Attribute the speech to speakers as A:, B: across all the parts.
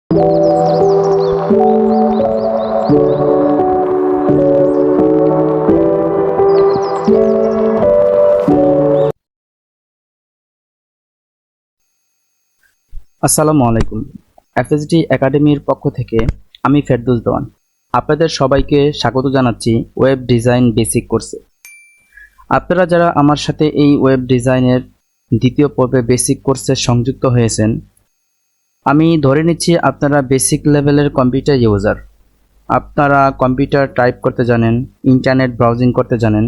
A: আসসালামু আলাইকুম। এফএসডি একাডেমির পক্ষ থেকে আমি ফেরদৌস দেওয়ান আপনাদের সবাইকে স্বাগত জানাচ্ছি ওয়েব ডিজাইন বেসিক কোর্সে। আপনারা যারা আমার সাথে এই ওয়েব ডিজাইনের দ্বিতীয় পর্বে বেসিক কোর্সে সংযুক্ত হয়েছেন, আমি ধরে নিচ্ছি আপনারা বেসিক লেভেলের কম্পিউটার ইউজার। আপনারা কম্পিউটার টাইপ করতে জানেন, ইন্টারনেট ব্রাউজিং করতে জানেন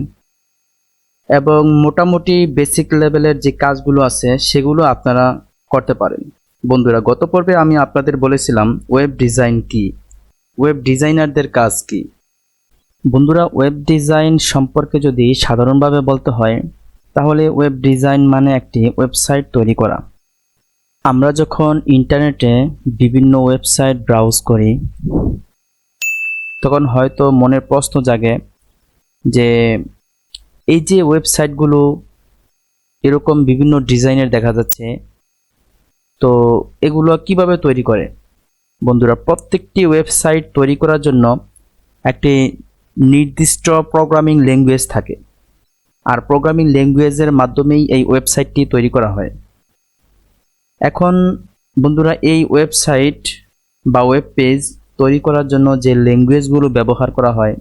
A: এবং মোটামুটি বেসিক লেভেলের যে কাজগুলো আছে সেগুলো আপনারা করতে পারেন। বন্ধুরা, গত পর্বে আমি আপনাদের বলেছিলাম ওয়েব ডিজাইন কি, ওয়েব ডিজাইনারদের কাজ কি। বন্ধুরা, ওয়েব ডিজাইন সম্পর্কে যদি সাধারণভাবে বলতে হয় তাহলে ওয়েব ডিজাইন মানে একটি ওয়েবসাইট তৈরি করা। আমরা যখন ইন্টারনেটে বিভিন্ন ওয়েবসাইট ব্রাউজ করি তখন হয়তো মনের প্রশ্ন জাগে যে এই যে ওয়েবসাইটগুলো এরকম বিভিন্ন ডিজাইনের দেখা যাচ্ছে, তো এগুলো কিভাবে তৈরি করে? বন্ধুরা, প্রত্যেকটি ওয়েবসাইট তৈরি করার জন্য একটি নির্দিষ্ট প্রোগ্রামিং ল্যাঙ্গুয়েজ থাকে, আর প্রোগ্রামিং ল্যাঙ্গুয়েজের মাধ্যমেই এই ওয়েবসাইটটি তৈরি করা হয়। এখন বন্ধুরা, এই ওয়েবসাইট বা ওয়েব পেজ তৈরি করার জন্য যে ল্যাঙ্গুয়েজগুলো ব্যবহার করা হয়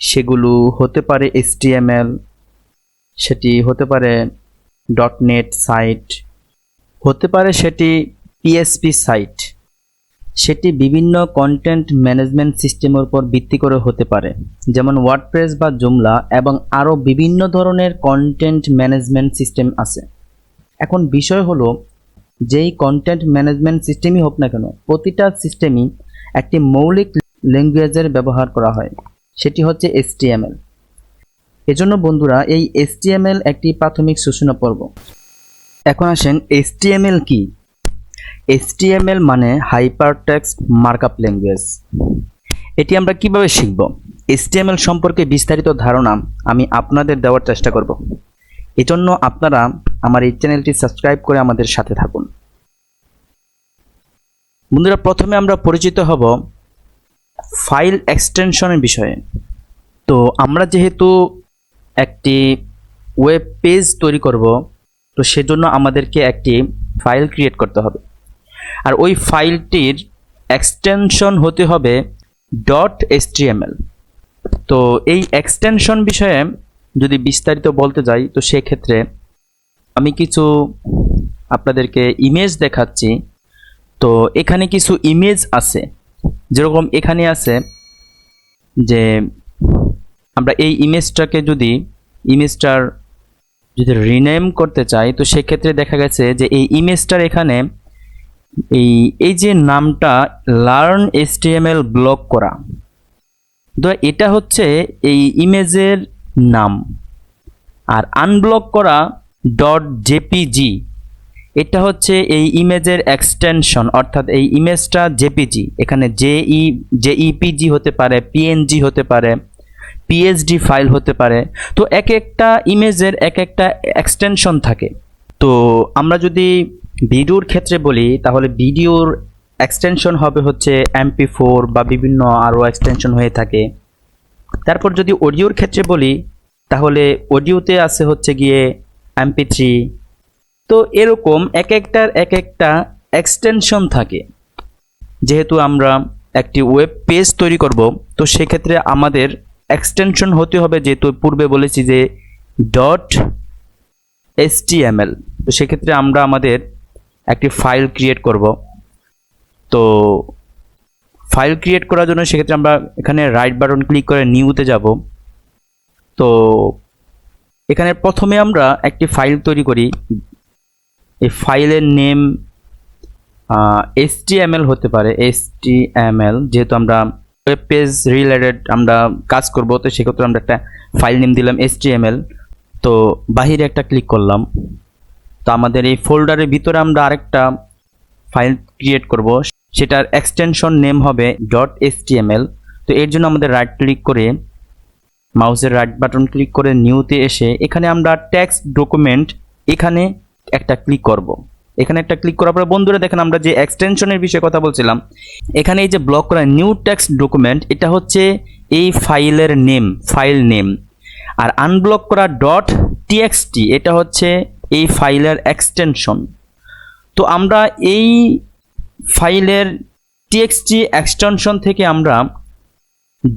A: সেগুলো হতে পারে HTML, সেটি হতে পারে .NET সাইট, হতে পারে সেটি PHP সাইট, সেটি বিভিন্ন কন্টেন্ট ম্যানেজমেন্ট সিস্টেমের উপর ভিত্তি করে হতে পারে, যেমন ওয়ার্ডপ্রেস বা জুমলা, এবং আরও বিভিন্ন ধরনের কন্টেন্ট ম্যানেজমেন্ট সিস্টেম আছে। এখন বিষয় হলো, যেই কন্টেন্ট ম্যানেজমেন্ট সিস্টেমই হোক না কেন, প্রতিটা সিস্টেমই একটি মৌলিক ল্যাঙ্গুয়েজের ব্যবহার করা হয়, সেটি হচ্ছে HTML। এজন্য বন্ধুরা, এই HTML একটি প্রাথমিক সূচনা পর্ব। এখন আসেন, HTML কি? HTML মানে হাইপারটেক্সট মার্কআপ ল্যাঙ্গুয়েজ। এটি আমরা কিভাবে শিখব? HTML সম্পর্কে বিস্তারিত ধারণা আমি আপনাদের দেওয়ার চেষ্টা করব। এজন্য আপনারা আমার এই চ্যানেলটি সাবস্ক্রাইব করে আমাদের সাথে থাকুন। বন্ধুরা, প্রথমে আমরা পরিচিত হব ফাইল এক্সটেনশনের বিষয়ে। তো আমরা যেহেতু একটি ওয়েব পেজ তৈরি করব, তো সেজন্য আমাদেরকে একটি ফাইল ক্রিয়েট করতে হবে, আর ওই ফাইলটির এক্সটেনশন হতে হবে .html। তো এই এক্সটেনশন বিষয়ে যদি বিস্তারিত বলতে যাই, তো সেক্ষেত্রে আমি কিছু আপনাদেরকে ইমেজ দেখাচ্ছি। তো এখানে কিছু ইমেজ আছে, যেরকম এখানে আছে যে আমরা এই ইমেজটার যদি রিনেম করতে চাই, তো সেক্ষেত্রে দেখা গেছে যে এই ইমেজটার এখানে এই যে নামটা লার্ন HTML ব্লক করা, তো এটা হচ্ছে এই ইমেজের নাম। আর আনব্লক করা .jpg, এটা হচ্ছে এই ইমেজের এক্সটেনশন, অর্থাৎ এই ইমেজটা JPG, এখানে JEPG হতে পারে, PNG হতে পারে, PSD ফাইল হতে পারে। তো এক একটা ইমেজের এক একটা এক্সটেনশন থাকে। তো আমরা যদি ভিডিওর ক্ষেত্রে বলি, তাহলে ভিডিওর এক্সটেনশন হবে হচ্ছে MP4 বা বিভিন্ন আরও এক্সটেনশন হয়ে থাকে। তারপর যদি অডিওর ক্ষেত্রে বলি, তাহলে অডিওতে আছে হচ্ছে গিয়ে MP3। তো এরকম এক একটা এক্সটেনশন থাকে। যেহেতু আমরা একটি ওয়েব পেজ তৈরি করব, তো সেক্ষেত্রে আমাদের এক্সটেনশন হতে হবে, যেহেতু পূর্বে বলেছি যে .html। তো সেক্ষেত্রে আমরা আমাদের একটি ফাইল ক্রিয়েট করব। তো ফাইল ক্রিয়েট করার জন্য সেক্ষেত্রে আমরা এখানে রাইট বাটন ক্লিক করে নিউতে যাব। তো এখানে প্রথমে আমরা একটি ফাইল তৈরি করি। এই ফাইলের নেম HTML হতে পারে, HTML, যেহেতু আমরা ওয়েব পেজ রিলেটেড আমরা কাজ করব, তো সেক্ষেত্রে আমরা একটা ফাইল নেম দিলাম HTML। তো বাহিরে একটা ক্লিক করলাম। তো আমাদের এই ফোল্ডারের ভিতরে আমরা আরেকটা ফাইল ক্রিয়েট করব, সেটার এক্সটেনশন নেম হবে .html। তো এর জন্য আমাদের রাইট ক্লিক করে, মাউসের রাইট বাটন ক্লিক করে নিউতে এসে এখানে আমরা টেক্সট ডকুমেন্ট এখানে একটা ক্লিক করব। এখানে একটা ক্লিক করার পরে বন্ধুরা দেখেন আমরা যে এক্সটেনশনের বিষয়ে কথা বলছিলাম, এখানে এই যে ব্লক করা নিউ টেক্সট ডকুমেন্ট, এটা হচ্ছে এই ফাইলের নেম, ফাইল নেম। আর আনব্লক করা ডট টিএক্সটি, এটা হচ্ছে এই ফাইলের এক্সটেনশন। তো আমরা এই ফাইলের টিএক্সটি এক্সটেনশন থেকে আমরা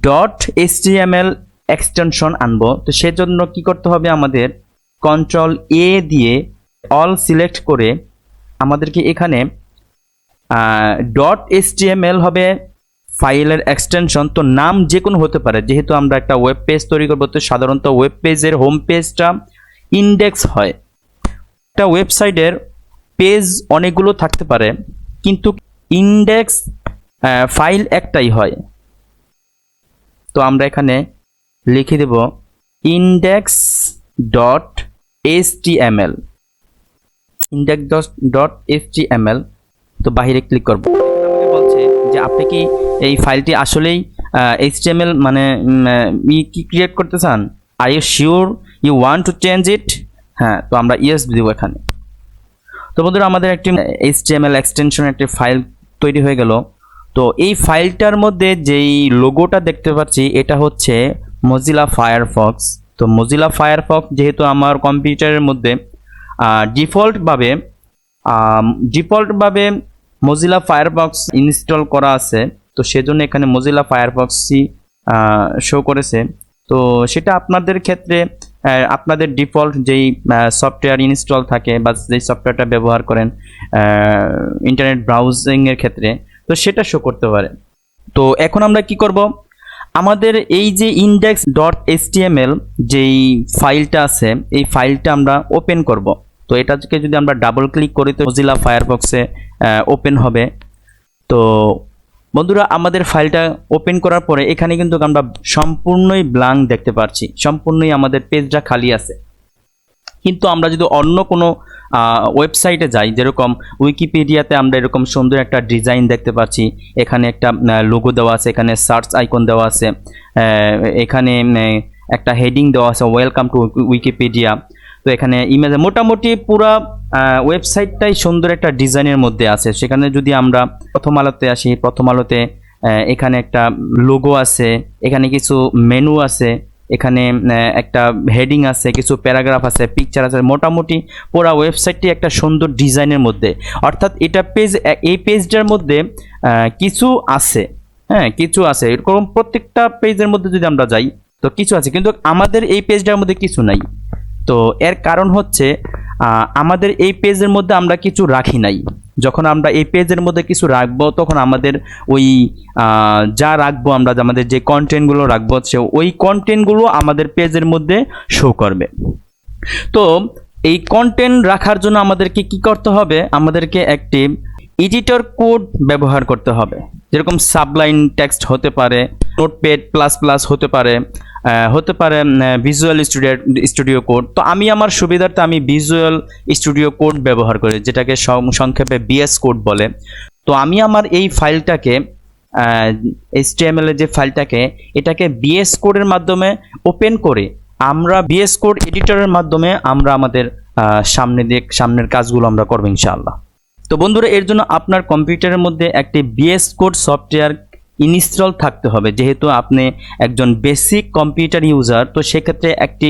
A: ডট এইচটিএমএল এক্সটেনশন আনবো। তো সেজন্য কি করতে হবে, আমাদের কন্ট্রোল এ দিয়ে অল সিলেক্ট করে আমাদেরকে এখানে ডট এইচটিএমএল হবে ফাইলের এক্সটেনশন। তো নাম যে কোনো হতে পারে, যেহেতু আমরা একটা ওয়েব পেজ তৈরি করবো, তো সাধারণত ওয়েব পেজের হোম পেজটা ইন্ডেক্স হয়। একটা ওয়েবসাইটের পেজ অনেকগুলো থাকতে পারে, কিন্তু ইন্ডেক্স ফাইল একটাই হয়। তো আমরা এখানে লিখে দেব index dot HTML, index dot HTML. তো বাইরে ক্লিক করব, আমাকে বলছে যে আপনি কি এই ফাইলটি আসলেই এইচটিএমএল মানে কি ক্রিয়েট করতে চান, are you sure you want to change it? হ্যাঁ, তো আমরা ইয়েস দিব এখানে। তো বন্ধুরা আমাদের একটি এইচটিএমএল এক্সটেনশন একটি ফাইল তৈরি হয়ে গেল। তো এই ফাইলটার মধ্যে যেই লোগোটা দেখতে পাচ্ছি, এটা হচ্ছে মজিলা ফায়ারফক্স। তো মজিলা ফায়ারফক্স যেহেতু আমার কম্পিউটারের মধ্যে ডিফল্টভাবে মজিলা ফায়ারফক্স ইনস্টল করা আছে, তো সেজন্য এখানে মজিলা ফায়ারফক্সই শো করেছে। তো সেটা আপনাদের ক্ষেত্রে আপনাদের ডিফল্ট যেই সফটওয়্যার ইনস্টল থাকে বা যেই সফটওয়্যারটা ব্যবহার করেন ইন্টারনেট ব্রাউজিংয়ের ক্ষেত্রে, তো সেটা শো করতে পারে। তো এখন আমরা কি করব, আমাদের এই যে ইন্ডেক্স ডট এইচটিএমএল যেই ফাইলটা আছে, এই ফাইলটা আমরা ওপেন করব। তো এটাকে যদি আমরা ডাবল ক্লিক করি তো মজিলা ফায়ারফক্সে ওপেন হবে। তো বন্ধুরা আমাদের ফাইলটা ওপেন করার পরে এখানে কিন্তু আমরা সম্পূর্ণই ব্ল্যাঙ্ক দেখতে পাচ্ছি, সম্পূর্ণই আমাদের পেজটা খালি আছে। কিন্তু আমরা যদি অন্য কোনো ওয়েবসাইটে যাই, যেরকম উইকিপিডিয়াতে আমরা এরকম সুন্দর একটা ডিজাইন দেখতে পাচ্ছি, এখানে একটা লোগো দেওয়া আছে, এখানে সার্চ আইকন দেওয়া আছে, এখানে একটা হেডিং দেওয়া আছে ওয়েলকাম টু উইকিপিডিয়া। তো এখানে ইমেজে মোটামুটি পুরা ওয়েবসাইটটাই সুন্দর একটা ডিজাইনের মধ্যে আছে। সেখানে যদি আমরা প্রথম আলোতে আসি, প্রথম আলোতে এখানে একটা লোগো আছে, এখানে কিছু মেনু আছে, এখানে একটা হেডিং আছে, কিছু প্যারাগ্রাফ আছে, পিকচার আছে, মোটামুটি পুরো ওয়েবসাইটটি একটা সুন্দর ডিজাইনের মধ্যে। অর্থাৎ এটা পেজ, এই পেজটার মধ্যে কিছু আছে, হ্যাঁ কিছু আছে, এরকম প্রত্যেকটা পেজের মধ্যে যদি আমরা যাই তো কিছু আছে, কিন্তু আমাদের এই পেজটার মধ্যে কিছু নাই। তো এর কারণ হচ্ছে আমাদের এই পেজের মধ্যে আমরা কিছু রাখি নাই। যখন আমরা এই পেজের মধ্যে কিছু রাখবো, তখন আমাদের ওই যা রাখবো আমরা, আমাদের যে কন্টেন্টগুলো রাখবো, সে ওই কন্টেন্টগুলো আমাদের পেজের মধ্যে শো করবে। তো এই কন্টেন্ট রাখার জন্য আমাদেরকে কি করতে হবে, আমাদেরকে একটি এডিটর কোড ব্যবহার করতে হবে। যেরকম সাবলাইন টেক্সট হতে পারে, নোটপ্যাড প্লাস প্লাস হতে পারে, ভিজুয়াল স্টুডিও কোড। তো আমি আমার সুবিধার্থে আমি ভিজুয়াল স্টুডিও কোড ব্যবহার করি, যেটাকে সংক্ষেপে বিএস কোড বলে। তো আমি আমার এই ফাইলটাকে HTML এর যে ফাইলটাকে, এটাকে বিএস কোডের মাধ্যমে ওপেন করে আমরা বিএস কোড এডিটরের মাধ্যমে আমরা আমাদের সামনের কাজগুলো আমরা করব ইনশাআল্লাহ। তো বন্ধুরা এর জন্য আপনার কম্পিউটারের মধ্যে একটি বিএস কোড সফটওয়্যার ইনস্টল থাকতে হবে। যেহেতু আপনি একজন বেসিক কম্পিউটার ইউজার, তো সেক্ষেত্রে একটি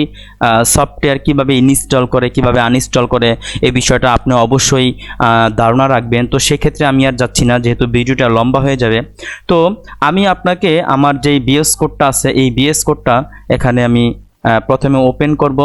A: সফটওয়্যার কিভাবে ইনস্টল করে কিভাবে আনইনস্টল করে এই বিষয়টা আপনি অবশ্যই ধারণা রাখবেন। তো সেক্ষেত্রে আমি আর যাচ্ছি না, যেহেতু ভিডিওটা লম্বা হয়ে যাবে। তো আমি আপনাকে আমার যেই বিএস কোডটা আছে, এই বিএস কোডটা এখানে আমি প্রথমে ওপেন করব।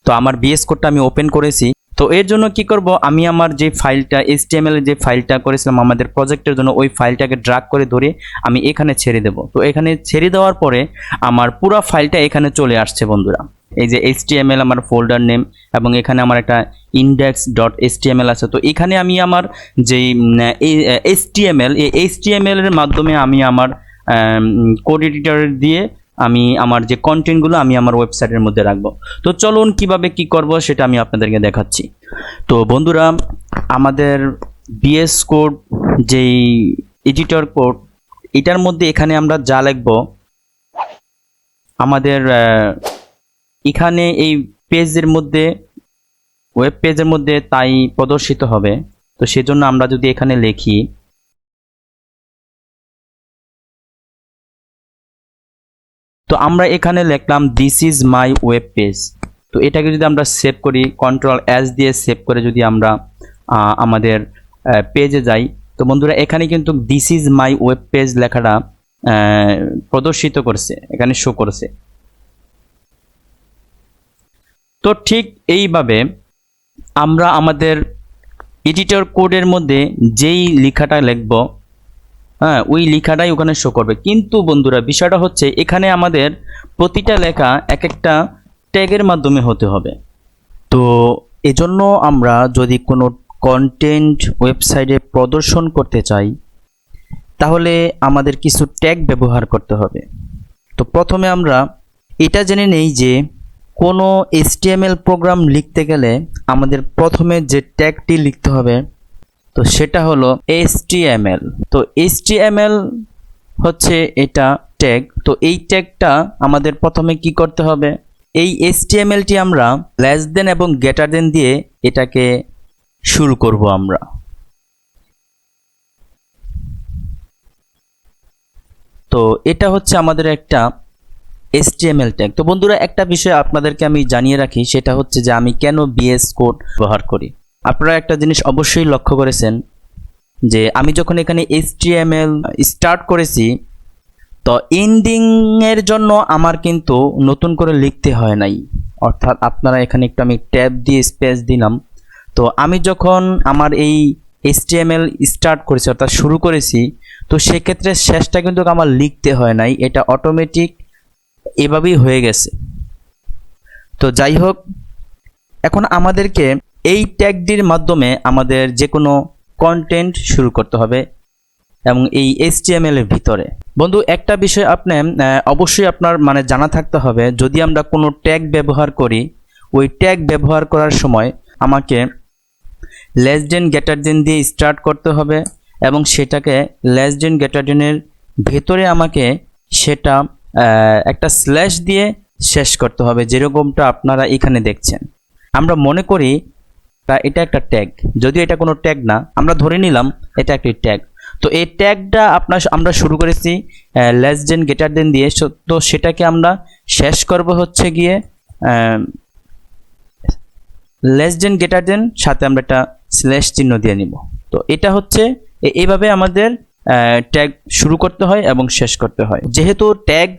A: তো আমার বিএস কোডটা আমি ওপেন করেছি। তো এর জন্য কি করব, আমি আমার যে ফাইলটা HTML এর যে ফাইলটা করেছিলাম আমাদের প্রজেক্টের জন্য, ওই ফাইলটাকে ড্র্যাগ করে ধরে আমি এখানে ছেড়ে দেব। তো এখানে ছেড়ে দেওয়ার পরে আমার পুরো ফাইলটা এখানে চলে আসছে বন্ধুরা। এই যে HTML আমার ফোল্ডার নেম, এবং এখানে আমার একটা index.html আছে। তো এখানে আমি আমার যেই HTML, এই HTML এর মাধ্যমে আমি আমার কোড এডিটর দিয়ে আমি আমার যে কন্টেন্টগুলো আমি আমার ওয়েবসাইটের মধ্যে রাখবো। তো চলুন কিভাবে কি করব সেটা আমি আপনাদেরকে দেখাচ্ছি। তো বন্ধুরা আমাদের বিএস কোড যেই এডিটর কোড, এটার মধ্যে এখানে আমরা যা লিখব, আমাদের এখানে এই পেজের মধ্যে ওয়েব পেজের মধ্যে তাই প্রদর্শিত হবে। তো সেজন্য আমরা যদি এখানে লিখি তো আমরা এখানে লিখলাম this is my web page. তো এটাকে যদি আমরা সেভ করি, Ctrl+S দিয়ে সেভ করে যদি আমরা আমাদের পেজে যাই, তো বন্ধুরা এখানে কিন্তু this is my web page লেখাটা প্রদর্শিত করছে, এখানে শো করছে। তো ঠিক এইভাবে আমরা আমাদের এডিটর কোডের মধ্যে যেই লেখাটা লিখব, হ্যাঁ, ওই লেখাটাই ওখানে শো করবে। কিন্তু বন্ধুরা বিষয়টা হচ্ছে এখানে আমাদের প্রতিটা লেখা এক একটা ট্যাগের মাধ্যমে হতে হবে। তো এজন্য আমরা যদি কোনো কন্টেন্ট ওয়েবসাইটে প্রদর্শন করতে চাই তাহলে আমাদের কিছু ট্যাগ ব্যবহার করতে হবে। তো প্রথমে আমরা এটা জেনে নেই যে কোনো HTML প্রোগ্রাম লিখতে গেলে আমাদের প্রথমে যে ট্যাগটি লিখতে হবে তো সেটা হলো HTML। তো HTML হচ্ছে এটা ট্যাগ। তো এই ট্যাগটা আমাদের প্রথমে কি করতে হবে, এই HTMLটি আমরা লেস দেন এবং গ্রেটার দেন দিয়ে এটাকে শুরু করব আমরা। তো এটা হচ্ছে আমাদের একটা HTML ট্যাগ। তো বন্ধুরা একটা বিষয় আপনাদেরকে আমি জানিয়ে রাখি, সেটা হচ্ছে যে আমি কেন VS কোড ব্যবহার করি। আপনারা একটা জিনিস অবশ্যই লক্ষ্য করেছেন যে আমি যখন এখানে HTML স্টার্ট করেছি তো এন্ডিং এর জন্য আমার কিন্তু নতুন করে লিখতে হয় নাই। অর্থাৎ আপনারা এখানে একটু আমি ট্যাব দিয়ে স্পেস দিলাম। তো আমি যখন আমার এই HTML স্টার্ট করেছি অর্থাৎ শুরু করেছি, তো সেক্ষেত্রে শেষটা কিন্তু আমার লিখতে হয় নাই, এটা অটোমেটিক এভাবেই হয়ে গেছে। তো যাই হোক, এখন আমাদেরকে এই ট্যাগটির মাধ্যমে আমাদের যে কোনো কন্টেন্ট শুরু করতে হবে এবং এই HTML এর ভিতরে। বন্ধু একটা বিষয় আপনি অবশ্যই আপনার মানে জানা থাকতে হবে, যদি আমরা কোনো ট্যাগ ব্যবহার করি ওই ট্যাগ ব্যবহার করার সময় আমাকে লেস দেন গ্রেটার দেন দিয়ে স্টার্ট করতে হবে এবং সেটাকে লেস দেন গ্রেটার দেনের ভেতরে আমাকে সেটা একটা স্ল্যাশ দিয়ে শেষ করতে হবে, যেরকমটা আপনারা এখানে দেখছেন। আমরা মনে করি এটা একটা ট্যাগ, যদিও এটা কোনো ট্যাগ না, আমরা ধরে নিলাম এটা একটি ট্যাগ। তো এই ট্যাগটা আমরা শুরু করেছি লেস দেন গ্রেটার দেন দিয়ে, তো সেটাকে আমরা শেষ করব হচ্ছে গিয়ে লেস দেন গ্রেটার দেন সাথে আমরা একটা স্ল্যাশ চিহ্ন দিয়ে নিব। তো এটা হচ্ছে এইভাবে আমাদের ট্যাগ শুরু করতে হয় এবং শেষ করতে হয়। যেহেতু ট্যাগ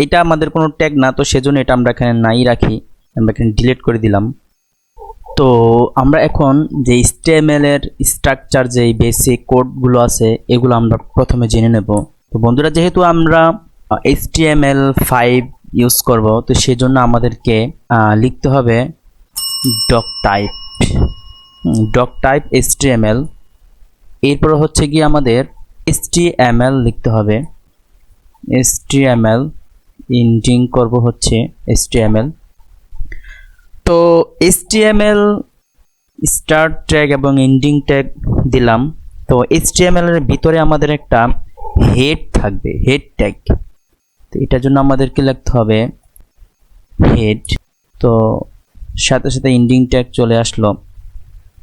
A: এটা আমাদের কোনো ট্যাগ না, তো সেজন্য এটা আমরা এখানে নাই রাখি, আমরা এখানে ডিলিট করে দিলাম। তো আমরা এখন যে HTML এর স্ট্রাকচার, যে বেসিক কোডগুলো আছে এগুলো আমরা প্রথমে জেনে নেব। তো বন্ধুরা যেহেতু আমরা HTML5 ইউজ করব, তো সেজন্য আমাদেরকে লিখতে হবে ডক টাইপ HTML। এরপর হচ্ছে কি আমাদের HTML লিখতে হবে, HTML ইন্ডিং করব হচ্ছে HTML। তো HTML স্টার্ট ট্যাগ এবং এন্ডিং ট্যাগ দিলাম। তো HTML এর ভিতরে আমাদের একটা হেড থাকবে, হেড ট্যাগ। তো এটার জন্য আমাদেরকে লিখতে হবে হেড। তো সাথে সাথে এন্ডিং ট্যাগ চলে আসলো।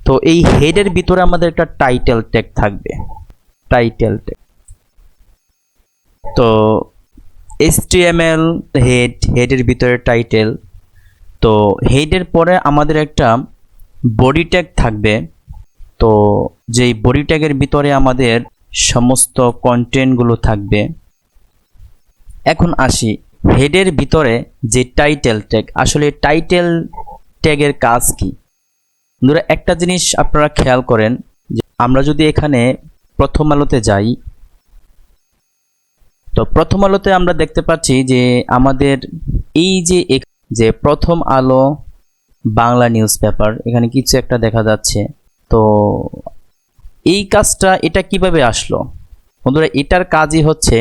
A: তো এই হেডের ভিতরে আমাদের একটা টাইটেল ট্যাগ থাকবে, টাইটেল ট্যাগ। তো HTML হেডের ভিতরে টাইটেল। তো হেডের পরে আমাদের একটা বডি ট্যাগ থাকবে। তো যেই বডি ট্যাগের ভিতরে আমাদের সমস্ত কন্টেন্টগুলো থাকবে। এখন আসি হেডের ভিতরে যে টাইটেল ট্যাগ, আসলে টাইটেল ট্যাগের কাজ কি? বন্ধুরা একটা জিনিস আপনারা খেয়াল করেন যে আমরা যদি এখানে প্রথম আলোতে যাই, তো প্রথম আলোতে আমরা দেখতে পাচ্ছি যে আমাদের এই যে প্রথম আলো বাংলা নিউজ পেপার, এখানে কিছু একটা দেখা যাচ্ছে। তো এই কাজটা এটা কিভাবে আসলো? বন্ধুরা এটার কাজই হচ্ছে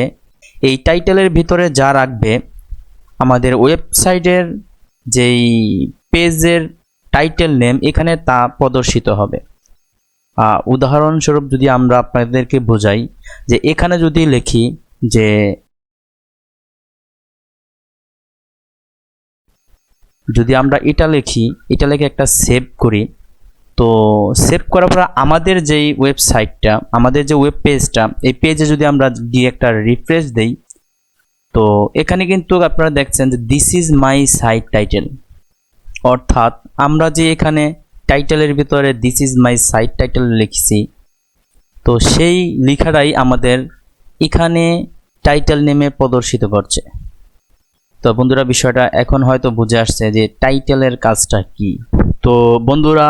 A: এই টাইটেলের ভিতরে যা রাখবে আমাদের ওয়েবসাইটের যেই পেজের টাইটেল নেম এখানে তা প্রদর্শিত হবে। উদাহরণস্বরূপ যদি আমরা আপনাদেরকে বোঝাই, যে এখানে যদি লিখি যে যদি আমরা এটা লিখে একটা সেভ করি, তো সেভ করার পর আমাদের যেই ওয়েবসাইটটা, আমাদের যে ওয়েব পেজটা, এই পেজে যদি আমরা গিয়ে একটা রিফ্রেশ দেই, তো এখানে কিন্তু আপনারা দেখছেন যে this is my site title, অর্থাৎ আমরা যে এখানে টাইটেলের ভিতরে this is my site title লিখছি, তো সেই লেখাটাই আমাদের এখানে টাইটেল নেমে প্রদর্শিত করছে। তো বন্ধুরা, বিষয়টা এখন হয়তো বুঝে আসছে যে টাইটেলের কাজটা কি। তো বন্ধুরা,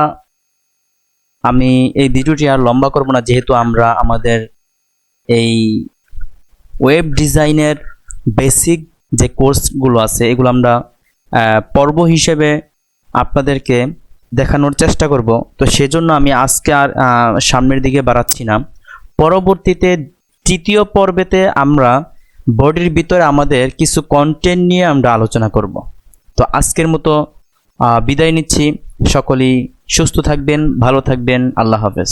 A: আমি এই ভিডিওটি আর লম্বা করব না, যেহেতু আমরা আমাদের এই ওয়েব ডিজাইনের বেসিক যে কোর্সগুলো আছে এগুলো আমরা পর্ব হিসেবে আপনাদেরকে দেখানোর চেষ্টা করব। তো সেজন্য আমি আজকে আর সামনের দিকে বাড়াচ্ছি না। পরবর্তীতে তৃতীয় পর্বেতে আমরা বডির ভিতরে আমাদের কিছু কন্টেন্ট নিয়ে আমরা আলোচনা করব। তো আজকের মতো বিদায় নিচ্ছি। সকলেই সুস্থ থাকবেন, ভালো থাকবেন। আল্লাহ হাফেজ।